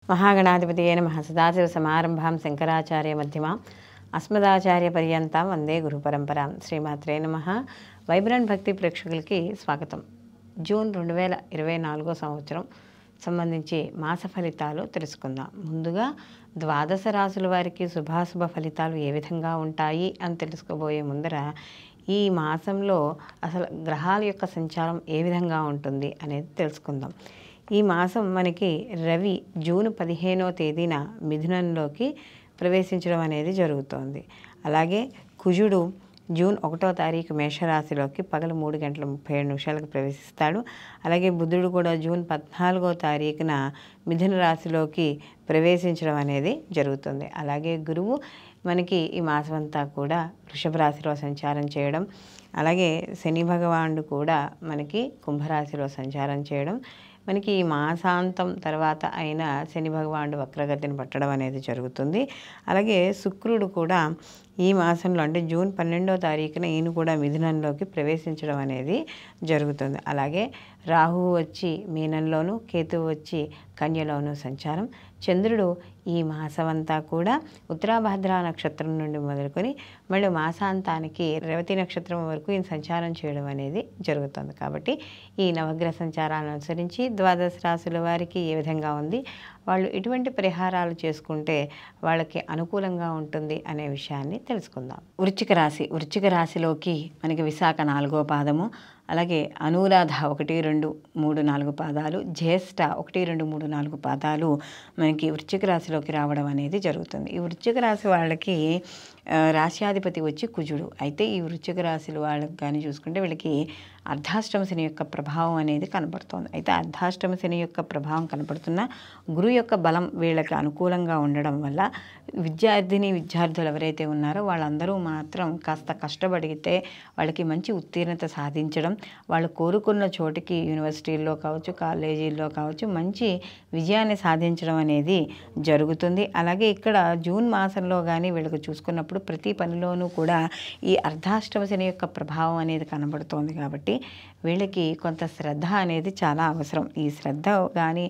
మహాగణాధిపతయే నమః. సదాశివసమారంభాం శంకరాచార్యమధ్యమాం అస్మదాచార్యపర్యంతం వందే గురుపరంపరాం. శ్రీమాత్రే నమః. వైబ్రెంట్ భక్తి ప్రేక్షకులకి స్వాగతం. జూన్ 2024 సంవత్సరం సంబంధించి మాస ఫలితాలు తెలుసుకుందాం. ముందుగా ద్వాదశ రాశుల వారికి శుభాశుభ ఫలితాలు ఏ విధంగా ఉంటాయి అని తెలుసుకోబోయే ముందర ఈ మాసంలో అసలు గ్రహాల యొక్క సంచారం ఏ విధంగా ఉంటుంది అనేది తెలుసుకుందాం. ఈ మాసం మనకి రవి జూన్ 15వ తేదీన మిథునంలోకి ప్రవేశించడం అనేది జరుగుతోంది. అలాగే కుజుడు జూన్ 1వ తారీఖు మేషరాశిలోకి పగలు 3:37 ప్రవేశిస్తాడు. అలాగే బుధుడు కూడా జూన్ 14వ తారీఖున మిథున రాశిలోకి ప్రవేశించడం అనేది జరుగుతుంది. అలాగే గురువు మనకి ఈ మాసం అంతా కూడా వృషభ రాశిలో సంచారం చేయడం, అలాగే శని భగవానుడు కూడా మనకి కుంభరాశిలో సంచారం చేయడం, మనకి ఈ మాసాంతం తర్వాత అయిన శని భగవానుడు వక్రగతిని పట్టడం అనేది జరుగుతుంది. అలాగే శుక్రుడు కూడా ఈ మాసంలో అంటే జూన్ 12వ తారీఖున ఈయన కూడా మిథునంలోకి ప్రవేశించడం అనేది జరుగుతుంది. అలాగే రాహువు వచ్చి మీనంలోను, కేతువు వచ్చి కన్యలోను సంచారం. చంద్రుడు ఈ మాసమంతా కూడా ఉత్తరాభాద్ర నక్షత్రం నుండి మొదలుకొని మళ్ళీ మాసాంతానికి రేవతి నక్షత్రం వరకు ఈయన సంచారం చేయడం అనేది జరుగుతుంది. కాబట్టి ఈ నవగ్రహ సంచారాలను అనుసరించి ద్వాదశ రాశుల వారికి ఏ విధంగా ఉంది, వాళ్ళు ఎటువంటి పరిహారాలు చేసుకుంటే వాళ్ళకి అనుకూలంగా ఉంటుంది అనే విషయాన్ని తెలుసుకుందాం. వృశ్చిక రాశి. వృశ్చిక రాశిలోకి మనకి విశాఖ 4వ పాదము, అలాగే అనురాధ 1, 2, 3, 4 పాదాలు, జ్యేష్ఠ 1, 2, 3, 4 పాదాలు మనకి వృశ్చిక రాశిలోకి రావడం అనేది జరుగుతుంది. ఈ వృశ్చిక రాశి వాళ్ళకి రాశ్యాధిపతి వచ్చి కుజుడు. అయితే ఈ వృశ్చిక రాశుల వాళ్ళకి కానీ చూసుకుంటే వీళ్ళకి అర్ధాష్టమ శని యొక్క ప్రభావం అనేది కనపడుతోంది. అయితే అర్ధాష్టమ శని యొక్క ప్రభావం కనపడుతున్న గురువు యొక్క బలం వీళ్ళకి అనుకూలంగా ఉండడం వల్ల విద్యార్థులు ఎవరైతే ఉన్నారో వాళ్ళందరూ మాత్రం కాస్త కష్టపడితే వాళ్ళకి మంచి ఉత్తీర్ణత సాధించడం, వాళ్ళు కోరుకున్న చోటికి యూనివర్సిటీల్లో కావచ్చు, కాలేజీల్లో కావచ్చు మంచి విజయాన్ని సాధించడం అనేది జరుగుతుంది. అలాగే ఇక్కడ జూన్ మాసంలో కానీ వీళ్ళకి చూసుకున్నప్పుడు ప్రతి పనిలోనూ కూడా ఈ అర్ధాష్టమ శని యొక్క ప్రభావం అనేది కనబడుతోంది. కాబట్టి వీళ్ళకి కొంత శ్రద్ధ అనేది చాలా అవసరం. ఈ శ్రద్ధ కానీ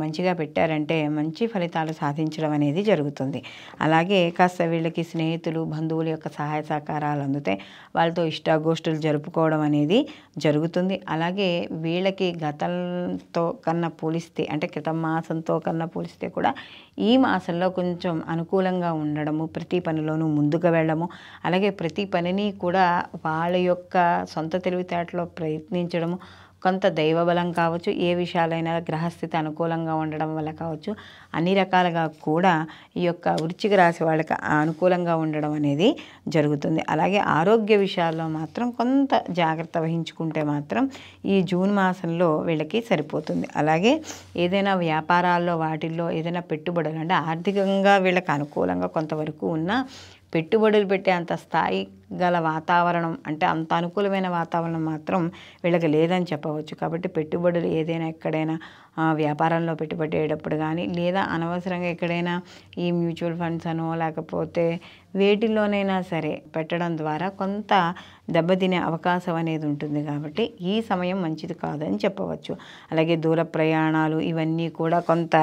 మంచిగా పెట్టారంటే మంచి ఫలితాలు సాధించడం అనేది జరుగుతుంది. అలాగే కాస్త వీళ్ళకి స్నేహితులు, బంధువుల యొక్క సహాయ సహకారాలు అందుతాయి. వాళ్ళతో ఇష్టాగోష్ఠులు జరుపుకోవడం అనేది జరుగుతుంది. అలాగే వీళ్ళకి గతంతో కన్నా పోలిస్తే అంటే క్రితం మాసంతో కన్నా పోలిస్తే కూడా ఈ మాసంలో కొంచెం అనుకూలంగా ఉండడము, ప్రతి పనిలోనూ ముందుకు వెళ్ళడము, అలాగే ప్రతి పనిని కూడా వాళ్ళ యొక్క సొంత తెలివితేటలో ప్రయత్నించడము, కొంత దైవబలం కావచ్చు, ఏ విషయాలైనా గ్రహస్థితి అనుకూలంగా ఉండడం వల్ల కావచ్చు, అన్ని రకాలుగా కూడా ఈ యొక్క వృశ్చిక రాశి వాళ్ళకి అనుకూలంగా ఉండడం అనేది జరుగుతుంది. అలాగే ఆరోగ్య విషయాల్లో మాత్రం కొంత జాగ్రత్త వహించుకుంటే మాత్రం ఈ జూన్ మాసంలో వీళ్ళకి సరిపోతుంది. అలాగే ఏదైనా వ్యాపారాల్లో వాటిల్లో ఏదైనా పెట్టుబడులు అంటే ఆర్థికంగా వీళ్ళకి అనుకూలంగా కొంతవరకు ఉన్న పెట్టుబడులు పెట్టే అంత స్థాయి గల వాతావరణం అంటే అంత అనుకూలమైన వాతావరణం మాత్రం వీళ్ళకి లేదని చెప్పవచ్చు. కాబట్టి పెట్టుబడులు ఏదైనా ఎక్కడైనా వ్యాపారంలో పెట్టుబడేటప్పుడు కానీ లేదా అనవసరంగా ఎక్కడైనా ఈ మ్యూచువల్ ఫండ్స్ అనో లేకపోతే వేటిల్లోనైనా సరే పెట్టడం ద్వారా కొంత దెబ్బతినే అవకాశం అనేది ఉంటుంది. కాబట్టి ఈ సమయం మంచిది కాదని చెప్పవచ్చు. అలాగే దూర ప్రయాణాలు ఇవన్నీ కూడా కొంత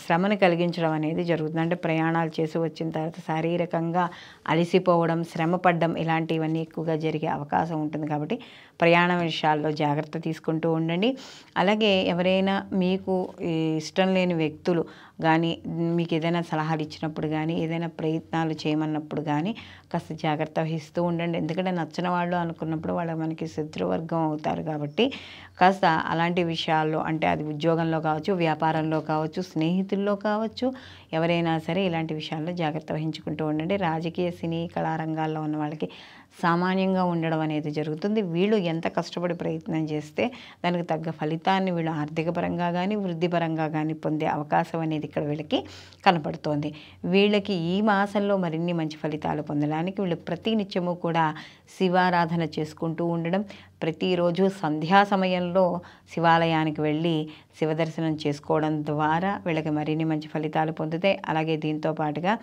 శ్రమను కలిగించడం అనేది జరుగుతుంది. అంటే ప్రయాణాలు చేసి వచ్చిన తర్వాత శారీరకంగా అలసిపోవడం, శ్రమపడ్డం ఇలాంటివన్నీ ఎక్కువగా జరిగే అవకాశం ఉంటుంది. కాబట్టి ప్రయాణ విషయాల్లో జాగ్రత్త తీసుకుంటూ ఉండండి. అలాగే ఎవరైనా మీకు ఇష్టం లేని వ్యక్తులు కానీ మీకు ఏదైనా సలహాలు ఇచ్చినప్పుడు కానీ ఏదైనా ప్రయత్నాలు చేయమన్నప్పుడు కానీ కాస్త జాగ్రత్త వహిస్తూ ఉండండి. ఎందుకంటే నచ్చిన వాళ్ళు అనుకున్నప్పుడు వాళ్ళు మనకి శత్రువర్గం అవుతారు. కాబట్టి కాస్త అలాంటి విషయాల్లో అంటే అది ఉద్యోగంలో కావచ్చు, వ్యాపారంలో కావచ్చు, స్నేహితుల్లో కావచ్చు, ఎవరైనా సరే ఇలాంటి విషయాల్లో జాగ్రత్త వహించుకుంటూ ఉండండి. రాజకీయ, సినీ, కళారంగాల్లో ఉన్న వాళ్ళకి సామాన్యంగా ఉండడం అనేది జరుగుతుంది. వీళ్ళు ఎంత కష్టపడి ప్రయత్నం చేస్తే దానికి తగ్గ ఫలితాన్ని వీళ్ళు ఆర్థిక పరంగా కానీ వృద్ధిపరంగా కానీ పొందే అవకాశం అనేది ఇక్కడ వీళ్ళకి కనపడుతోంది. వీళ్ళకి ఈ మాసంలో మరిన్ని మంచి ఫలితాలు పొందడానికి వీళ్ళు ప్రతి నిత్యము కూడా శివారాధన చేసుకుంటూ ఉండడం, ప్రతిరోజు సంధ్యా సమయంలో శివాలయానికి వెళ్ళి శివదర్శనం చేసుకోవడం ద్వారా వీళ్ళకి మరిన్ని మంచి ఫలితాలు పొందుతాయి. అలాగే దీంతో పాటుగా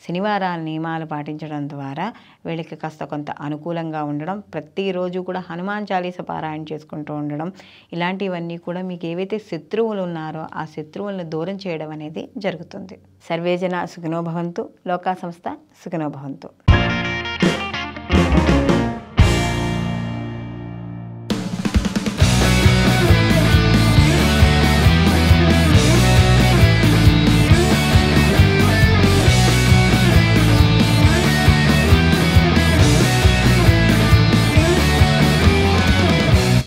శనివారాల నియమాలు పాటించడం ద్వారా వీళ్ళకి కాస్త కొంత అనుకూలంగా ఉండడం, ప్రతిరోజు కూడా హనుమాన్ చాలీస పారాయణ చేసుకుంటూ ఉండడం, ఇలాంటివన్నీ కూడా మీకు ఏవైతే శత్రువులు ఉన్నారో ఆ శత్రువులను దూరం చేయడం అనేది జరుగుతుంది. సర్వేజన సుఖినో భవంతు, లోకా సంస్థ సుఖినో భవంతు.